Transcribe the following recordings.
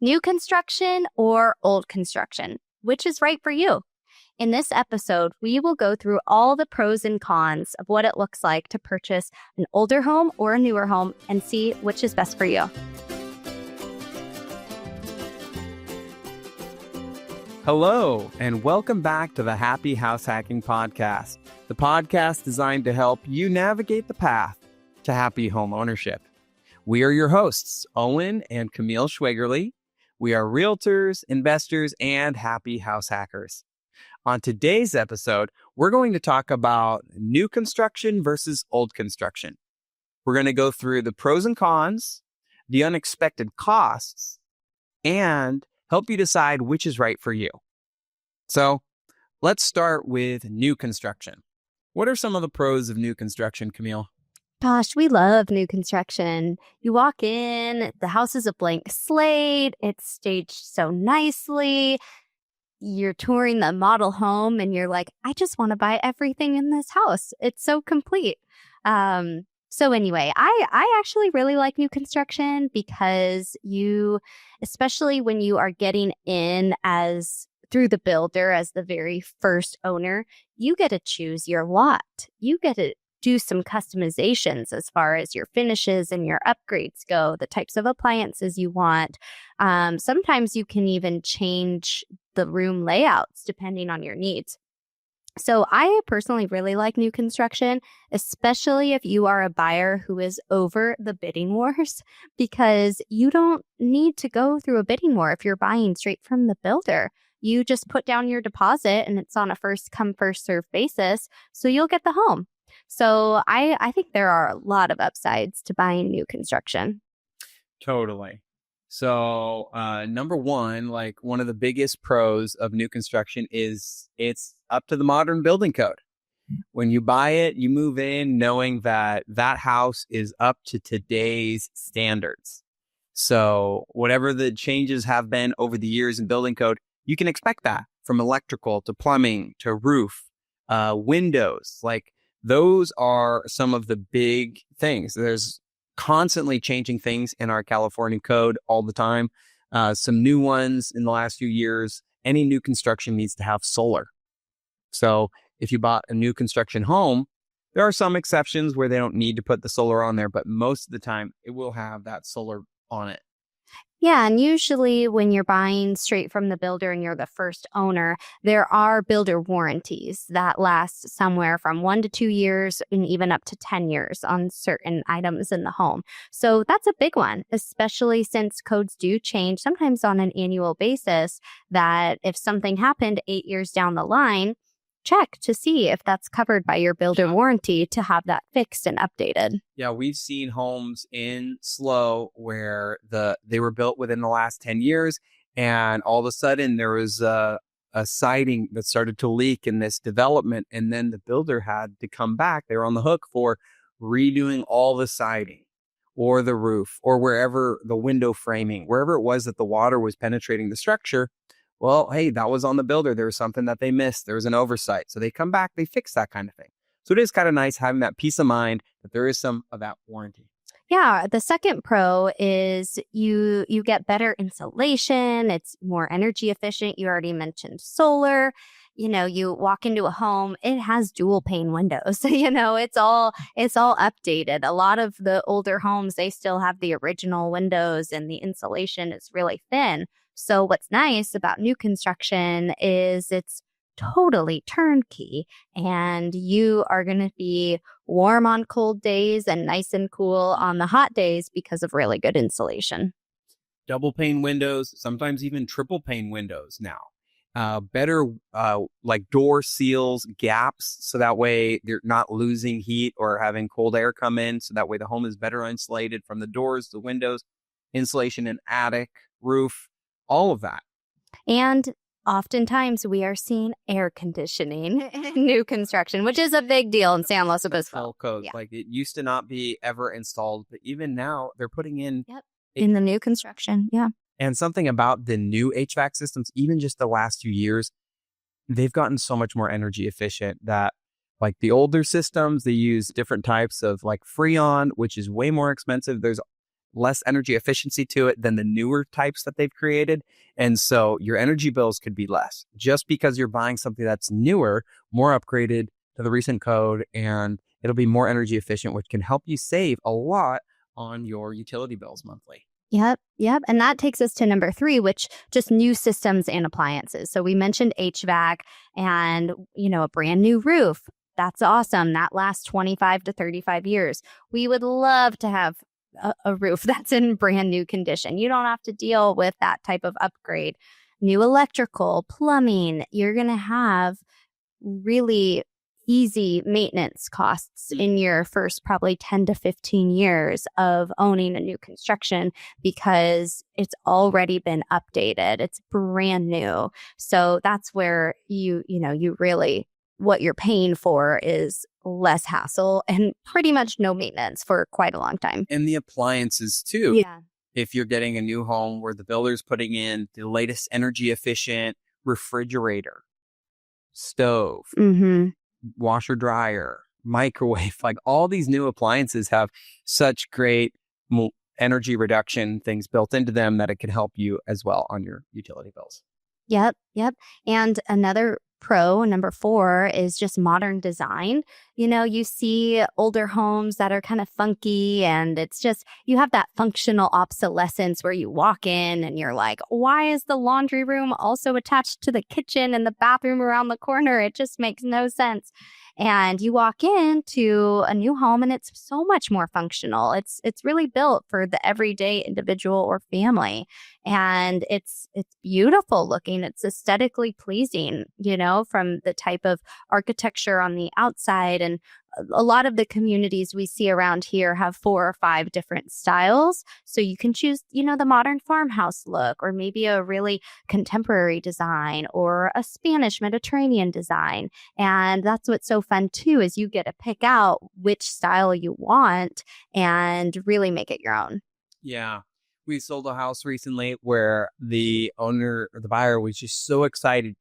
New construction or old construction? Which is right for you? In this episode, we will go through all the pros and cons of what it looks like to purchase an older home or a newer home and see which is best for you. Hello, and welcome back to the Happy House Hacking Podcast, the podcast designed to help you navigate the path to happy home ownership. We are your hosts, Owen and Camille Schwegerly. We are realtors, investors, and happy house hackers. On today's episode, we're going to talk about new construction versus old construction. We're going to go through the pros and cons, the unexpected costs, and help you decide which is right for you. So let's start with new construction. What are some of the pros of new construction, Camille? Gosh, we love new construction. You walk in, the house is a blank slate. It's staged so nicely. You're touring the model home and you're like, I just want to buy everything in this house. It's so complete. So anyway, I actually really like new construction because especially when you are getting in through the builder as the very first owner, you get to choose your lot. You get to do some customizations as far as your finishes and your upgrades go, the types of appliances you want. Sometimes you can even change the room layouts depending on your needs. So I personally really like new construction, especially if you are a buyer who is over the bidding wars, because you don't need to go through a bidding war if you're buying straight from the builder. You just put down your deposit and it's on a first come, first serve basis. So you'll get the home. So I think there are a lot of upsides to buying new construction. Totally. So number one, one of the biggest pros of new construction is it's up to the modern building code. When you buy it, you move in knowing that that house is up to today's standards. So whatever the changes have been over the years in building code, you can expect that from electrical to plumbing to roof, windows. Those are some of the big things. There's constantly changing things in our California code all the time. Some new ones in the last few years. Any new construction needs to have solar. So if you bought a new construction home, there are some exceptions where they don't need to put the solar on there, but most of the time it will have that solar on it. Yeah, and usually when you're buying straight from the builder and you're the first owner, there are builder warranties that last somewhere from 1 to 2 years and even up to 10 years on certain items in the home. So that's a big one, especially since codes do change sometimes on an annual basis, that if something happened 8 years down the line, check to see if that's covered by your builder warranty to have that fixed and updated. Yeah, we've seen homes in SLO where they were built within the last 10 years, and all of a sudden there was a siding that started to leak in this development, and then the builder had to come back. They were on the hook for redoing all the siding or the roof or wherever the window framing, wherever it was that the water was penetrating the structure. Well, hey, that was on the builder. There was something that they missed. There was an oversight. So they come back, they fix that kind of thing. So it is kind of nice having that peace of mind that there is some of that warranty. Yeah, the second pro is you get better insulation. It's more energy efficient. You already mentioned solar. You walk into a home, it has dual-pane windows. It's all updated. A lot of the older homes, they still have the original windows and the insulation is really thin. So what's nice about new construction is it's totally turnkey, and you are going to be warm on cold days and nice and cool on the hot days because of really good insulation. Double pane windows, sometimes even triple pane windows now. Better door seals, gaps, so that way you're not losing heat or having cold air come in. So that way the home is better insulated from the doors, the windows, insulation in attic, roof, all of that. And oftentimes we are seeing air conditioning in new construction, which is a big deal in San Luis Obispo. Codes. Yeah. It used to not be ever installed, but even now they're putting in in the new construction. Yeah. And something about the new HVAC systems, even just the last few years, they've gotten so much more energy efficient that the older systems, they use different types of Freon, which is way more expensive. There's less energy efficiency to it than the newer types that they've created. And so your energy bills could be less just because you're buying something that's newer, more upgraded to the recent code, and it'll be more energy efficient, which can help you save a lot on your utility bills monthly. Yep. And that takes us to number 3, which just new systems and appliances. So we mentioned HVAC and, a brand new roof. That's awesome. That lasts 25 to 35 years. We would love to have a roof that's in brand new condition. You don't have to deal with that type of upgrade. New electrical, plumbing, you're going to have really easy maintenance costs in your first probably 10 to 15 years of owning a new construction because it's already been updated. It's brand new. So that's where you really, what you're paying for is less hassle and pretty much no maintenance for quite a long time. And the appliances too. Yeah. If you're getting a new home where the builder's putting in the latest energy efficient refrigerator, stove, washer dryer, microwave, like all these new appliances have such great energy reduction things built into them that it can help you as well on your utility bills. Yep. And another pro, number 4, is just modern design. You see older homes that are kind of funky, and it's just, you have that functional obsolescence where you walk in and you're like, why is the laundry room also attached to the kitchen and the bathroom around the corner? It just makes no sense. And you walk into a new home and it's so much more functional. It's really built for the everyday individual or family. And it's beautiful looking. It's aesthetically pleasing, from the type of architecture on the outside. And a lot of the communities we see around here have 4 or 5 different styles. So you can choose, the modern farmhouse look, or maybe a really contemporary design, or a Spanish Mediterranean design. And that's what's so fun too, is you get to pick out which style you want and really make it your own. Yeah. We sold a house recently where the owner or the buyer was just so excited.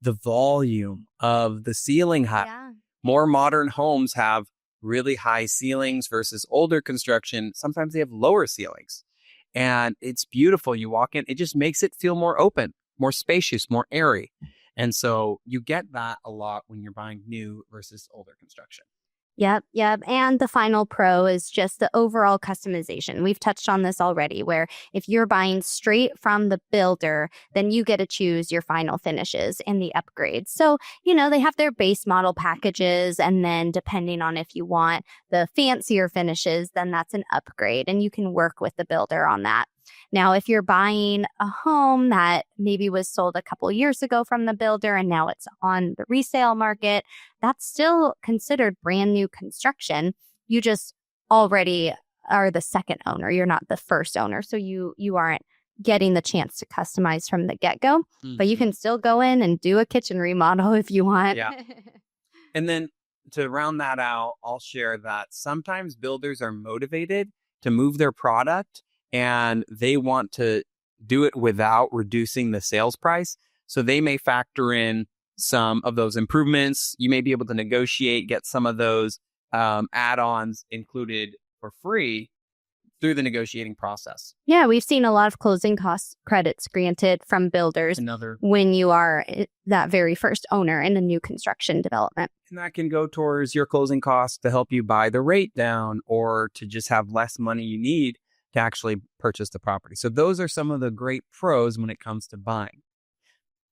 The volume of the ceiling height. Yeah. More modern homes have really high ceilings versus older construction. Sometimes they have lower ceilings. And it's beautiful. You walk in, it just makes it feel more open, more spacious, more airy. And so you get that a lot when you're buying new versus older construction. Yep. And the final pro is just the overall customization. We've touched on this already, where if you're buying straight from the builder, then you get to choose your final finishes and the upgrades. So, they have their base model packages, and then depending on if you want the fancier finishes, then that's an upgrade, and you can work with the builder on that. Now, if you're buying a home that maybe was sold a couple years ago from the builder and now it's on the resale market, that's still considered brand new construction. You just already are the second owner. You're not the first owner. So you aren't getting the chance to customize from the get-go, but you can still go in and do a kitchen remodel if you want. Yeah. And then to round that out, I'll share that sometimes builders are motivated to move their product and they want to do it without reducing the sales price. So they may factor in some of those improvements. You may be able to negotiate, get some of those add-ons included for free through the negotiating process. Yeah, we've seen a lot of closing cost credits granted from builders when you are that very first owner in a new construction development. And that can go towards your closing costs to help you buy the rate down, or to just have less money you need to actually purchase the property. So those are some of the great pros when it comes to buying.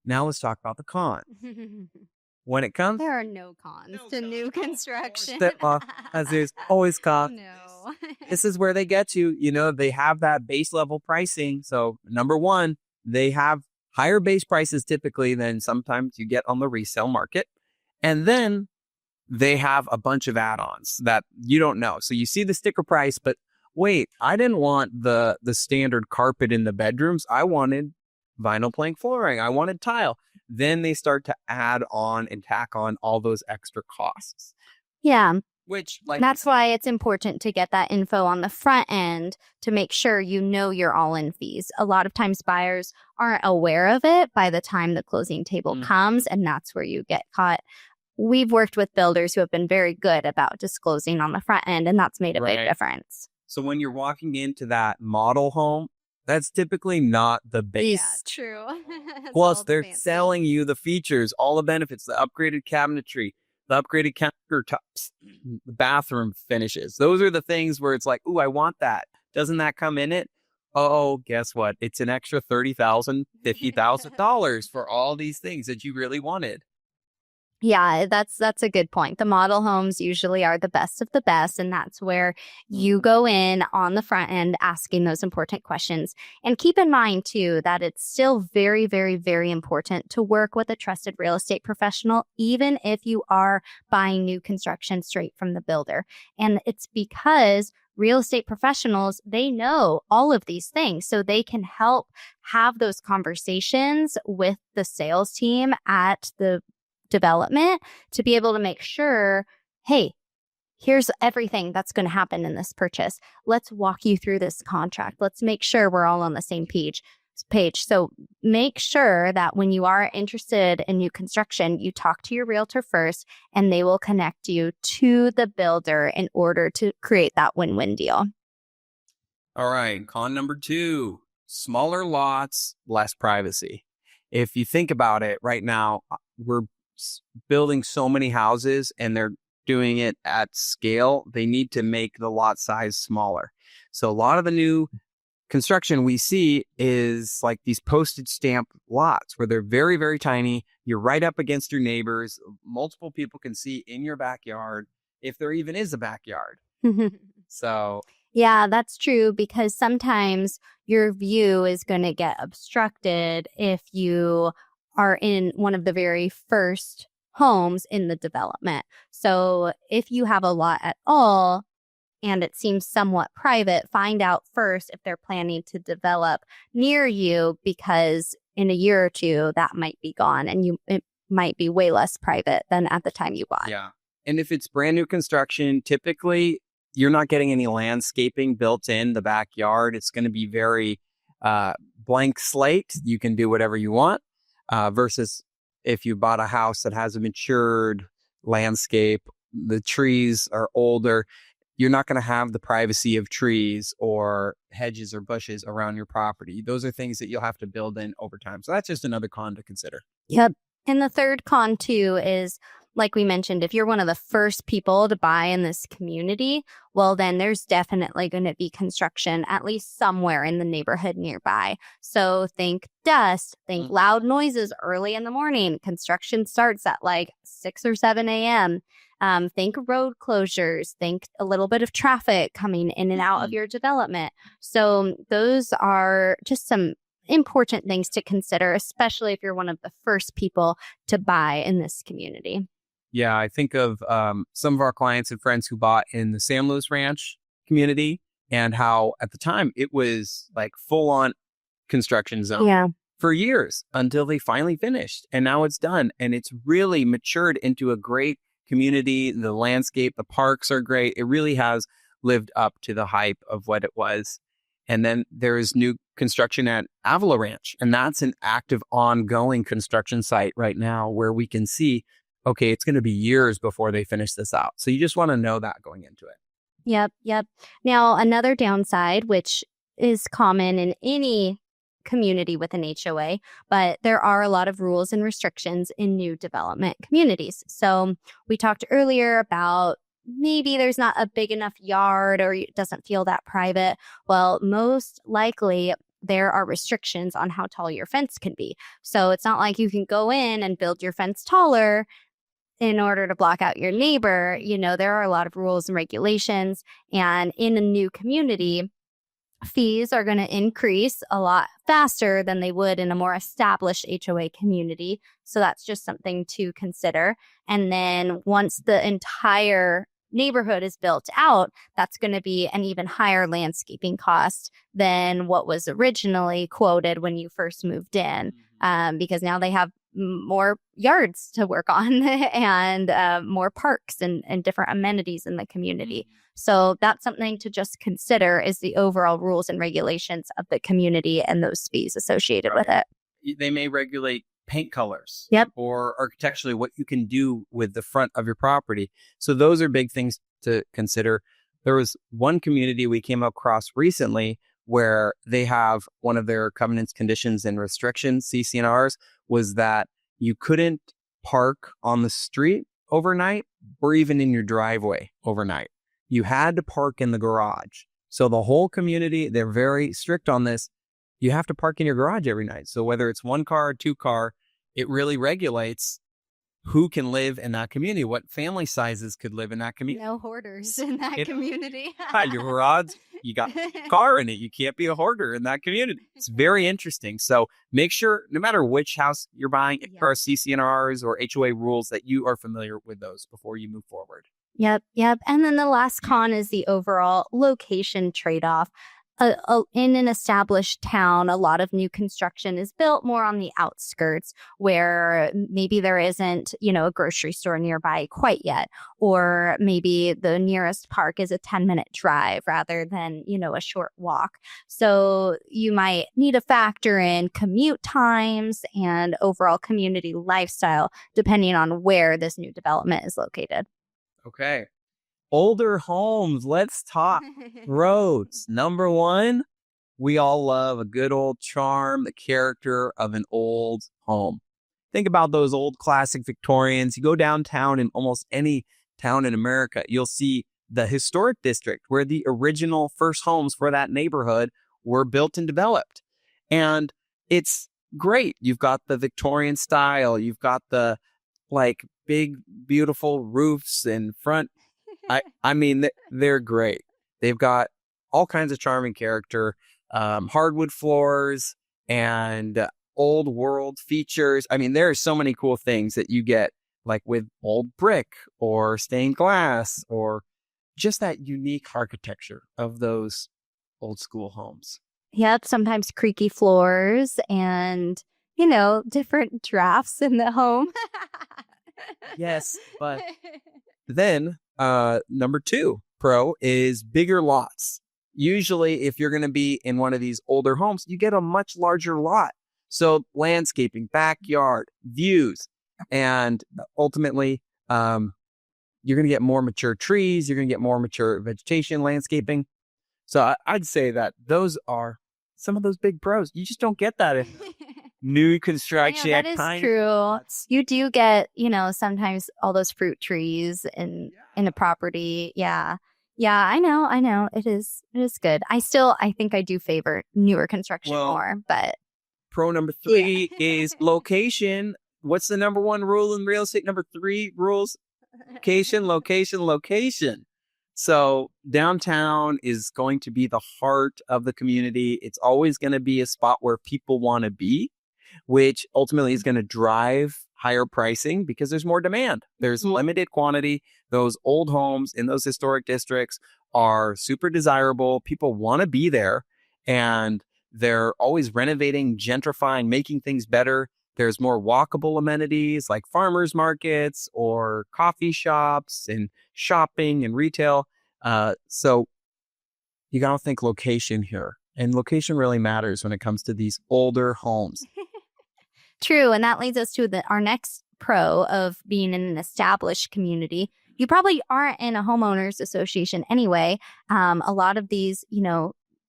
Now let's talk about the cons. When it comes, there are no cons to new construction. As there's always cons. No. This is where they get you. They have that base level pricing. So number one, they have higher base prices typically than sometimes you get on the resale market. And then they have a bunch of add-ons that you don't know. So you see the sticker price, but wait, I didn't want the standard carpet in the bedrooms. I wanted vinyl plank flooring. I wanted tile. Then they start to add on and tack on all those extra costs. Yeah. Which, that's why it's important to get that info on the front end to make sure you know your all-in fees. A lot of times buyers aren't aware of it by the time the closing table comes, and that's where you get caught. We've worked with builders who have been very good about disclosing on the front end, and that's made a big difference. So when you're walking into that model home, that's typically not the base. Yeah, true. Plus, they're selling you the features, all the benefits, the upgraded cabinetry, the upgraded countertops, the bathroom finishes. Those are the things where it's like, ooh, I want that. Doesn't that come in it? Oh, guess what? It's an extra $30,000, $50,000 for all these things that you really wanted. Yeah, that's a good point. The model homes usually are the best of the best, and that's where you go in on the front end asking those important questions. And keep in mind too that it's still very, very, very important to work with a trusted real estate professional, even if you are buying new construction straight from the builder. And it's because real estate professionals, they know all of these things, so they can help have those conversations with the sales team at the development to be able to make sure, hey, here's everything that's going to happen in this purchase. Let's walk you through this contract. Let's make sure we're all on the same page. So make sure that when you are interested in new construction, you talk to your realtor first, and they will connect you to the builder in order to create that win-win deal. All right. Con number 2, smaller lots, less privacy. If you think about it right now, we're building so many houses and they're doing it at scale. They need to make the lot size smaller. So a lot of the new construction we see is like these postage stamp lots where they're very, very tiny. You're right up against your neighbors. Multiple people can see in your backyard, if there even is a backyard. So yeah, that's true, because sometimes your view is going to get obstructed if you are in one of the very first homes in the development. So if you have a lot at all and it seems somewhat private, find out first if they're planning to develop near you, because in a year or two that might be gone and it might be way less private than at the time you bought. Yeah. And if it's brand new construction, typically you're not getting any landscaping built in the backyard. It's going to be very blank slate. You can do whatever you want. Versus if you bought a house that has a matured landscape, the trees are older, you're not going to have the privacy of trees or hedges or bushes around your property. Those are things that you'll have to build in over time. So that's just another con to consider. Yep. And the third con too is, like we mentioned, if you're one of the first people to buy in this community, well, then there's definitely going to be construction at least somewhere in the neighborhood nearby. So think dust, think loud noises early in the morning. Construction starts at like 6 or 7 a.m. Think road closures, think a little bit of traffic coming in and out of your development. So those are just some important things to consider, especially if you're one of the first people to buy in this community. Yeah, I think of some of our clients and friends who bought in the San Luis Ranch community, and how at the time it was like full on construction zone for years until they finally finished. And now it's done. And it's really matured into a great community. The landscape, the parks are great. It really has lived up to the hype of what it was. And then there is new construction at Avila Ranch. And that's an active, ongoing construction site right now where we can see, okay, it's going to be years before they finish this out. So you just want to know that going into it. Yep. Now, another downside, which is common in any community with an HOA, but there are a lot of rules and restrictions in new development communities. So we talked earlier about maybe there's not a big enough yard or it doesn't feel that private. Well, most likely there are restrictions on how tall your fence can be. So it's not like you can go in and build your fence taller in order to block out your neighbor. You know, there are a lot of rules and regulations. And in a new community, fees are going to increase a lot faster than they would in a more established HOA community. So that's just something to consider. And then once the entire neighborhood is built out, that's going to be an even higher landscaping cost than what was originally quoted when you first moved in, because now they have more yards to work on and more parks and different amenities in the community. So that's something to just consider, is the overall rules and regulations of the community and those fees associated with it. They may regulate paint colors or architecturally what you can do with the front of your property. So those are big things to consider. There was one community we came across recently where they have one of their covenants, conditions, and restrictions, CCNRs, was that you couldn't park on the street overnight or even in your driveway overnight. You had to park in the garage. So the whole community, they're very strict on this. You have to park in your garage every night. So whether it's one car or two car, it really regulates who can live in that community, what family sizes could live in that community. No hoarders in that community. Your garage, you got a car in it. You can't be a hoarder in that community. It's very interesting. So make sure, no matter which house you're buying, if there are CCNRs or HOA rules, that you are familiar with those before you move forward. Yep. And then the last con is the overall location trade-off. In an established town, a lot of new construction is built more on the outskirts where maybe there isn't, a grocery store nearby quite yet. Or maybe the nearest park is a 10-minute drive rather than, a short walk. So you might need to factor in commute times and overall community lifestyle, depending on where this new development is located. Okay. Older homes. Let's talk roads. Number one, we all love a good old charm, the character of an old home. Think about those old classic Victorians. You go downtown in almost any town in America, you'll see the historic district where the original first homes for that neighborhood were built and developed. And it's great. You've got the Victorian style. You've got the big, beautiful roofs in front. I mean, they're great. They've got all kinds of charming character, hardwood floors and old world features. I mean, there are so many cool things that you get with old brick or stained glass or just that unique architecture of those old school homes. Yep. Sometimes creaky floors and, different drafts in the home. Yes, but then number two pro is bigger lots. Usually, if you're going to be in one of these older homes, you get a much larger lot. So landscaping, backyard, views, and ultimately, you're going to get more mature trees. You're going to get more mature vegetation, landscaping. So I'd say that those are some of those big pros. You just don't get that in new construction. That is true. You do get, sometimes all those fruit trees in a property. Yeah. Yeah, I know. It is good. I think I do favor newer construction more, but. Pro number 3 is location. What's the number one rule in real estate? Number 3 rules, location. So downtown is going to be the heart of the community. It's always going to be a spot where people want to be, which ultimately is going to drive higher pricing because there's more demand. There's limited quantity. Those old homes in those historic districts are super desirable. People want to be there, and they're always renovating, gentrifying, making things better. There's more walkable amenities like farmers markets or coffee shops and shopping and retail. So you got to think location here. And location really matters when it comes to these older homes. True. And that leads us to our next pro of being in an established community. You probably aren't in a homeowners association anyway. A lot of these,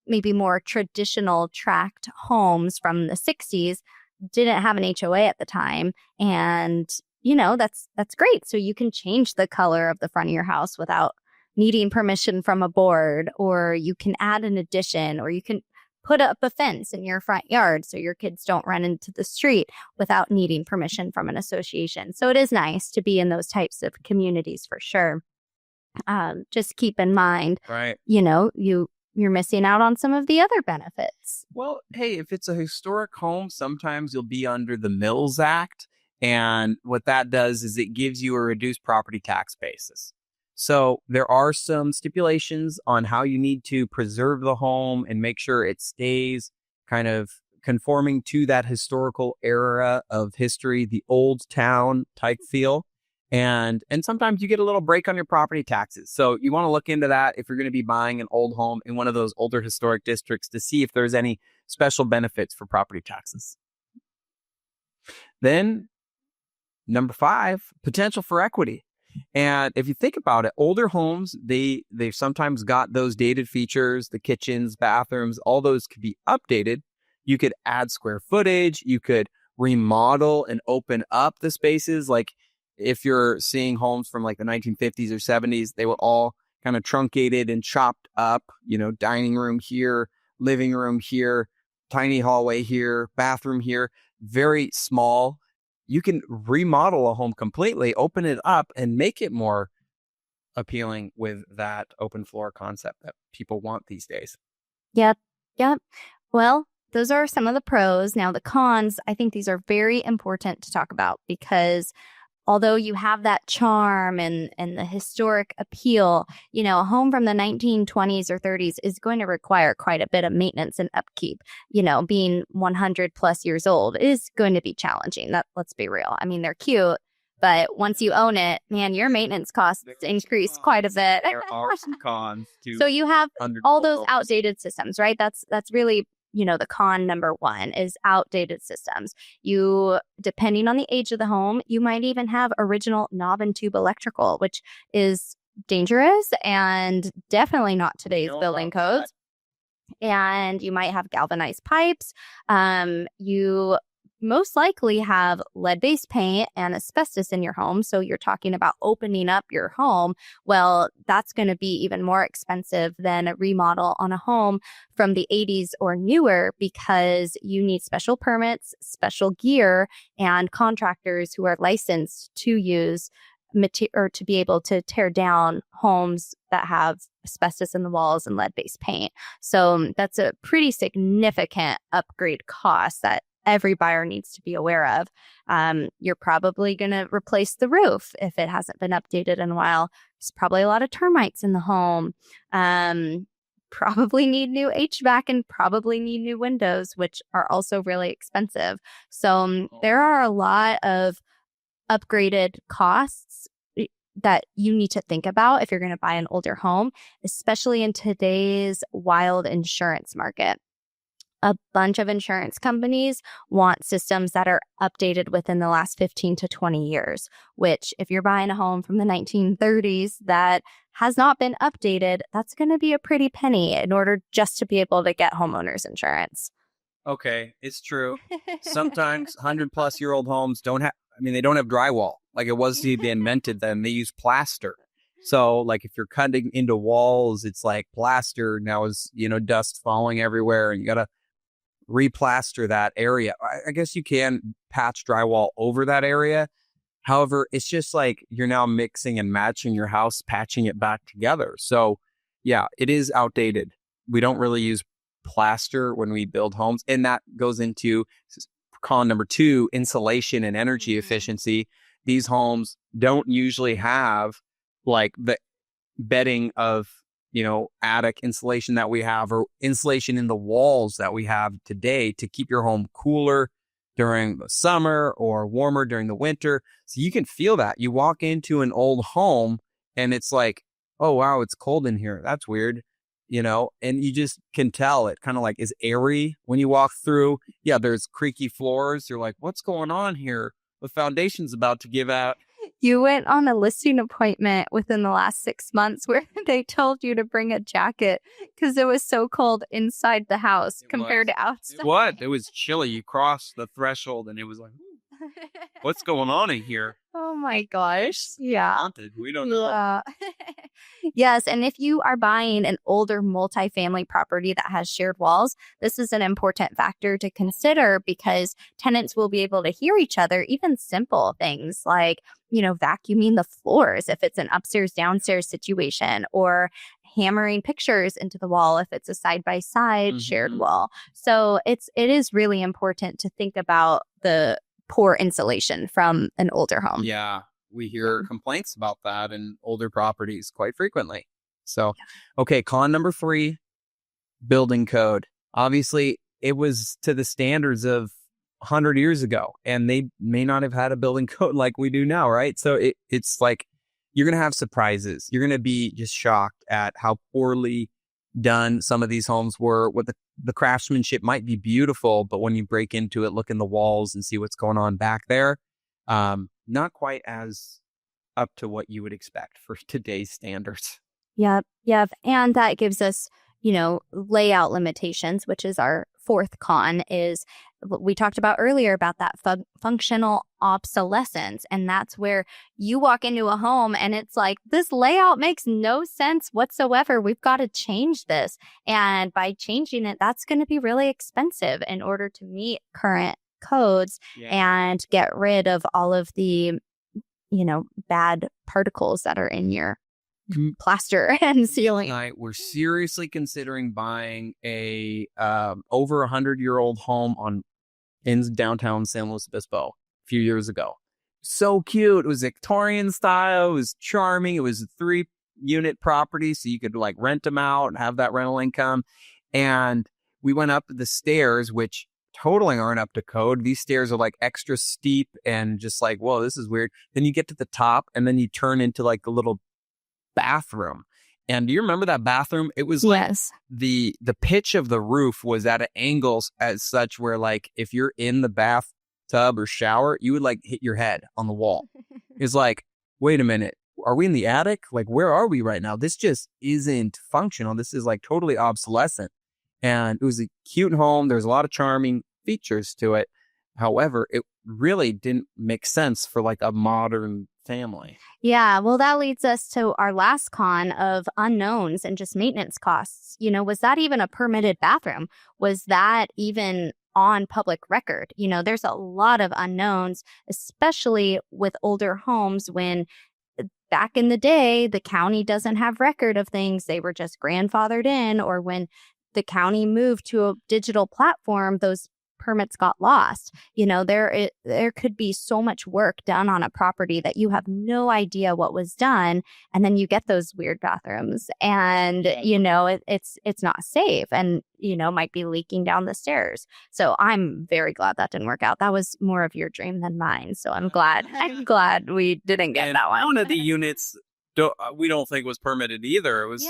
maybe more traditional tract homes from the 60s didn't have an HOA at the time. And, that's great. So you can change the color of the front of your house without needing permission from a board, or you can add an addition, or you can put up a fence in your front yard so your kids don't run into the street without needing permission from an association. So it is nice to be in those types of communities for sure. Just keep in mind, right? You're missing out on some of the other benefits. Well, hey, if it's a historic home, sometimes you'll be under the Mills Act. And what that does is it gives you a reduced property tax basis. So there are some stipulations on how you need to preserve the home and make sure it stays kind of conforming to that historical era of history, the old town type feel. And sometimes you get a little break on your property taxes. So you want to look into that if you're going to be buying an old home in one of those older historic districts to see if there's any special benefits for property taxes. Then number 5, potential for equity. And if you think about it, older homes, they've sometimes got those dated features, the kitchens, bathrooms, all those could be updated. You could add square footage, you could remodel and open up the spaces. Like if you're seeing homes from like the 1950s or 70s, they were all kind of truncated and chopped up, dining room here, living room here, tiny hallway here, bathroom here, very small. You can remodel a home completely, open it up, and make it more appealing with that open floor concept that people want these days. Yep. Yep. Well, those are some of the pros. Now, the cons, I think these are very important to talk about because although you have that charm and the historic appeal, a home from the 1920s or 30s is going to require quite a bit of maintenance and upkeep. Being 100 plus years old is going to be challenging. Let's be real. I mean, they're cute, but once you own it, man, your maintenance costs increase quite a bit. There are some cons too. So you have all those outdated systems, right? That's really the con number one is outdated systems. Depending on the age of the home, you might even have original knob and tube electrical, which is dangerous and definitely not today's building codes. And you might have galvanized pipes. You most likely have lead-based paint and asbestos in your home. So you're talking about opening up your home. Well, that's going to be even more expensive than a remodel on a home from the 80s or newer because you need special permits, special gear, and contractors who are licensed to use or to be able to tear down homes that have asbestos in the walls and lead-based paint. So that's a pretty significant upgrade cost that every buyer needs to be aware of. You're probably going to replace the roof if it hasn't been updated in a while. There's probably a lot of termites in the home. Probably need new HVAC and probably need new windows, which are also really expensive. So there are a lot of upgraded costs that you need to think about if you're going to buy an older home, especially in today's wild insurance market. A bunch of insurance companies want systems that are updated within the last 15 to 20 years, which if you're buying a home from the 1930s that has not been updated, that's going to be a pretty penny in order just to be able to get homeowners insurance. Okay, it's true. Sometimes 100-plus-year-old homes they don't have drywall. Like it was they invented them. They use plaster. So like if you're cutting into walls, it's like plaster now is, dust falling everywhere and you got to replaster that area. I guess you can patch drywall over that area. However, it's just like you're now mixing and matching your house, patching it back together. So yeah, it is outdated. We don't really use plaster when we build homes. And that goes into con number 2, insulation and energy efficiency. These homes don't usually have like the bedding of attic insulation that we have or insulation in the walls that we have today to keep your home cooler during the summer or warmer during the winter. So you can feel that. You walk into an old home and it's like, oh, wow, it's cold in here. That's weird. And you just can tell it kind of like is airy when you walk through. Yeah, there's creaky floors. You're like, what's going on here? The foundation's about to give out. You went on a listing appointment within the last 6 months where they told you to bring a jacket because it was so cold inside the house compared to outside. It was chilly. You crossed the threshold and it was like, what's going on in here? Oh my gosh. Yeah. Haunted. We don't know. Yes. And if you are buying an older multifamily property that has shared walls, this is an important factor to consider because tenants will be able to hear each other, even simple things like, vacuuming the floors if it's an upstairs downstairs situation or hammering pictures into the wall if it's a side-by-side shared wall. So it is really important to think about the poor insulation from an older home. Yeah, we hear complaints about that in older properties quite frequently. So, okay, con number 3, building code. Obviously, it was to the standards of 100 years ago, and they may not have had a building code like we do now, right? So it's like you're going to have surprises. You're going to be just shocked at how poorly done some of these homes were. What the craftsmanship might be beautiful, but when you break into it, look in the walls and see what's going on back there, not quite as up to what you would expect for today's standards. Yep. Yep. And that gives us, layout limitations, which is our fourth con, is what we talked about earlier about that functional obsolescence. And that's where you walk into a home and it's like, this layout makes no sense whatsoever. We've got to change this. And by changing it, that's going to be really expensive in order to meet current codes and get rid of all of the, bad particles that are in your plaster and ceiling. We're seriously considering buying a over 100-year-old home in downtown San Luis Obispo a few years ago. So cute. It was Victorian style. It was charming. It was a 3-unit property, so you could like rent them out and have that rental income. And we went up the stairs, which totally aren't up to code. These stairs are like extra steep and just like, whoa, this is weird. Then you get to the top and then you turn into like a little bathroom. And do you remember that bathroom? It was like the pitch of the roof was at angles as such where like if you're in the bathtub or shower, you would like hit your head on the wall. It's like, wait a minute, are we in the attic? Like, where are we right now? This just isn't functional. This is like totally obsolescent. And it was a cute home. There's a lot of charming features to it. However, it really didn't make sense for like a modern family. Yeah, well, that leads us to our last con of unknowns and just maintenance costs. Was that even a permitted bathroom? Was that even on public record? There's a lot of unknowns, especially with older homes when back in the day, the county doesn't have record of things. They were just grandfathered in, or when the county moved to a digital platform, those permits got lost. There could be so much work done on a property that you have no idea what was done, and then you get those weird bathrooms, and it's not safe, and might be leaking down the stairs. So I'm very glad that didn't work out. That was more of your dream than mine. So I'm glad we didn't get that one. One of the units we don't think was permitted either. It was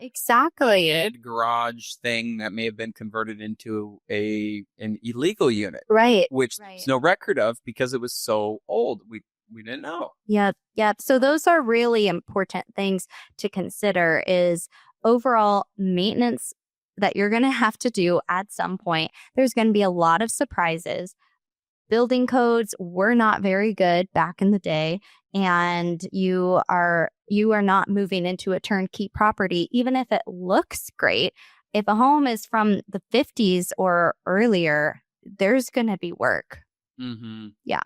exactly a garage thing that may have been converted into an illegal unit, right? Which there's no record of because it was so old. We didn't know. Yep. So those are really important things to consider. Is overall maintenance that you're going to have to do at some point. There's going to be a lot of surprises. Building codes were not very good back in the day, and you are not moving into a turnkey property, even if it looks great. If a home is from the 50s or earlier, there's going to be work. Mm-hmm. Yeah.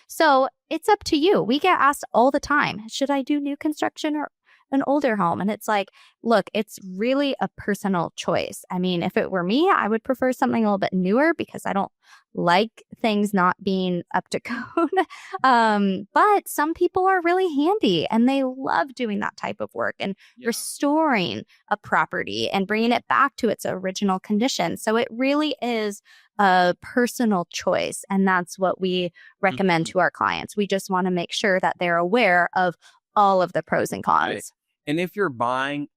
So it's up to you. We get asked all the time, should I do new construction or an older home? And it's like, look, it's really a personal choice. I mean, if it were me, I would prefer something a little bit newer because I don't like things not being up to code. But some people are really handy and they love doing that type of work and restoring a property and bringing it back to its original condition. So it really is a personal choice. And that's what we recommend to our clients. We just want to make sure that they're aware of all of the pros and cons. Right. And if you're buying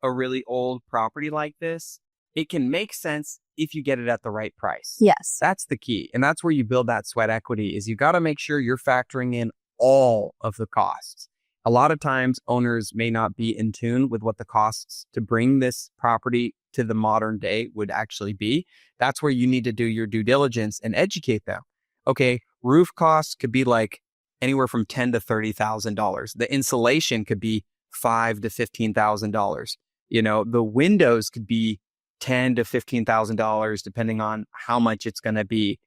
a really old property like this, it can make sense if you get it at the right price. Yes. That's the key. And that's where you build that sweat equity is you got to make sure you're factoring in all of the costs. A lot of times owners may not be in tune with what the costs to bring this property to the modern day would actually be. That's where you need to do your due diligence and educate them. Okay, roof costs could be like anywhere from $10,000 to $30,000. The insulation could be $5,000 to $15,000. The windows could be $10,000 to $15,000, depending on how much it's going to be.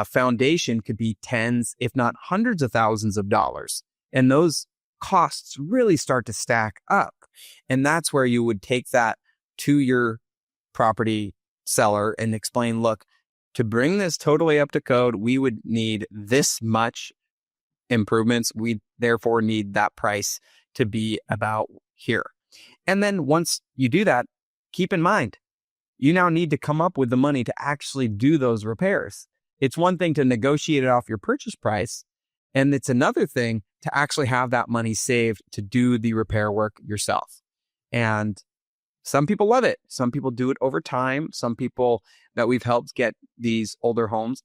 Foundation could be tens, if not hundreds of thousands of dollars. And those costs really start to stack up. And that's where you would take that to your property seller and explain, look, to bring this totally up to code, we would need this much improvements. We therefore need that price to be about here. And then once you do that, keep in mind, you now need to come up with the money to actually do those repairs. It's one thing to negotiate it off your purchase price, and it's another thing to actually have that money saved to do the repair work yourself. And some people love it. Some people do it over time. Some people that we've helped get these older homes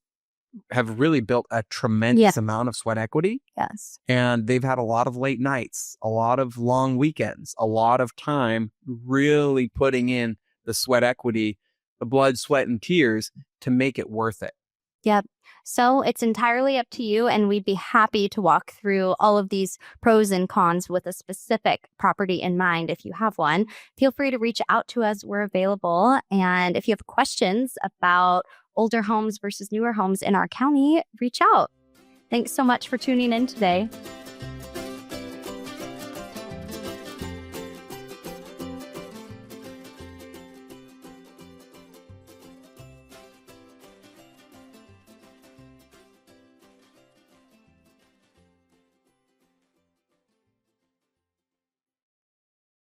have really built a tremendous amount of sweat equity. Yes. And they've had a lot of late nights, a lot of long weekends, a lot of time really putting in the sweat equity, the blood, sweat, and tears to make it worth it. Yep. So it's entirely up to you, and we'd be happy to walk through all of these pros and cons with a specific property in mind if you have one. Feel free to reach out to us. We're available. And if you have questions about older homes versus newer homes in our county, reach out. Thanks so much for tuning in today.